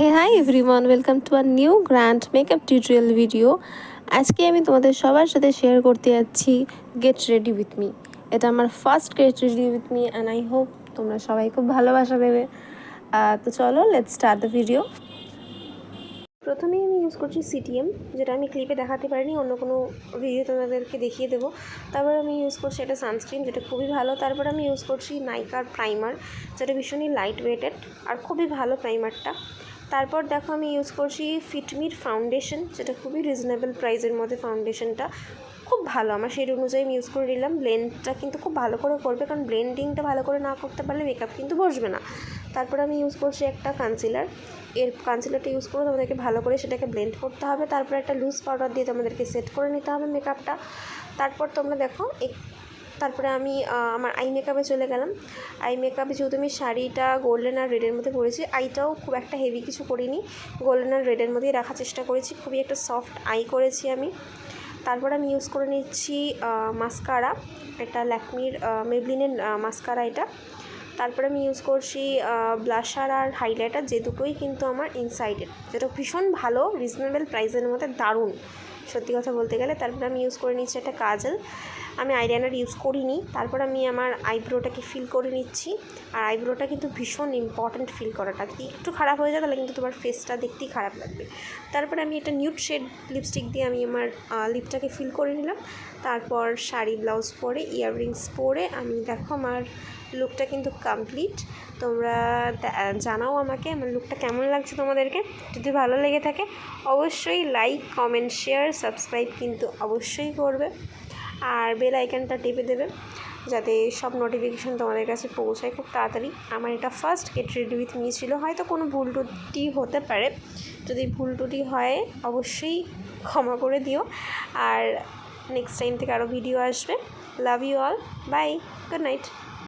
Hey hi everyone, welcome to a new grand makeup tutorial video. আজকে আমি তোমাদের সবার সাথে শেয়ার করতে যাচ্ছি গেট রেডি উইথ মি। এটা আমার first get ready with me and I hope তোমরা সবাই খুব ভালোবাসা দেবে। তো চলো লেটস স্টার্ট দ্য ভিডিও। প্রথমেই আমি ইউজ করছি সিটিএম, যেটা আমি ক্লিপে দেখাতে পারিনি, অন্য কোনো ভিডিও তোমাদেরকে দেখিয়ে দেবো। তারপর আমি ইউজ করছি একটা সানস্ক্রিন, যেটা খুবই ভালো। তারপর আমি ইউজ করছি নাইকার প্রাইমার, যেটা ভীষণই লাইট ওয়েটেড আর খুবই ভালো প্রাইমারটা। তারপর দেখো আমি ইউজ করছি ফিটমির ফাউন্ডেশন, যেটা খুবই রিজনেবল প্রাইসের মধ্যে ফাউন্ডেশনটা খুব ভালো। আমার সেই অনুযায়ী আমি ইউজ করে নিলাম। ব্লেন্ডটা কিন্তু খুব ভালো করে করবে, কারণ ব্লেন্ডিংটা ভালো করে না করতে পারলে মেকআপ কিন্তু বসবে না। তারপর আমি ইউজ করছি একটা কনসিলার। এর কনসিলারটা ইউজ করে তোমাদেরকে ভালো করে সেটাকে ব্লেন্ড করতে হবে। তারপর একটা লুজ পাউডার দিয়ে তোমাদেরকে সেট করে নিতে হবে মেকআপটা। তারপর তোমরা দেখো তারপরে আমি আমার আই মেকআপে চলে গেলাম। আই মেকআপে যেহেতু আমি শাড়িটা গোল্ডেন আর রেডের মধ্যে পরেছি, আইটাও খুব একটা হেভি কিছু করিনি, গোল্ডেন আর রেডের মধ্যেই রাখার চেষ্টা করেছি। খুবই একটা সফট আই করেছি আমি। তারপর আমি ইউজ করে নিচ্ছি মাস্কারা, এটা ল্যাকমির মেবলিনের মাস্কারা এটা। তারপরে আমি ইউজ করছি ব্লাশার আর হাইলাইটার, যে দুটোই কিন্তু আমার ইনসাইডের, যেটা ভীষণ ভালো রিজনেবল প্রাইসের মধ্যে দারুণ সত্যি কথা বলতে গেলে। তারপরে আমি ইউজ করে নিচ্ছি একটা কাজল। আমি আইলাইনার ইউজ করিনি। তারপর আমি আমার আইব্রোটাকে ফিল করে নিচ্ছি। আর আইব্রোটা কিন্তু ভীষণ ইম্পর্ট্যান্ট ফিল করাটা, যদি একটু খারাপ হয়ে যায় তাহলে কিন্তু তোমার ফেসটা দেখতেই খারাপ লাগবে। তারপরে আমি একটা নিউড শেড লিপস্টিক দিয়ে আমি আমার লিপটাকে ফিল করে নিলাম। তারপর শাড়ি ব্লাউজ পরে ইয়াররিংস পরে আমি দেখো আমার লুকটা কিন্তু কমপ্লিট। তোমরা জানাও আমাকে আমার লুকটা কেমন লাগছে তোমাদেরকে। যদি ভালো লেগে থাকে অবশ্যই লাইক, কমেন্ট, শেয়ার, সাবস্ক্রাইব কিন্তু অবশ্যই করবে। আর বেল আইকনটা টিপে দেবে যাতে সব নোটিফিকেশান তোমাদের কাছে পৌঁছায় খুব তাড়াতাড়ি। আমার এটা first get ready with me ছিল, হয়তো কোনো ভুল টুটি হতে পারে। যদি ভুল টুটি হয় অবশ্যই ক্ষমা করে দিও। আর নেক্সট টাইম থেকে আরও ভিডিও আসবে। Love you all, bye, good night.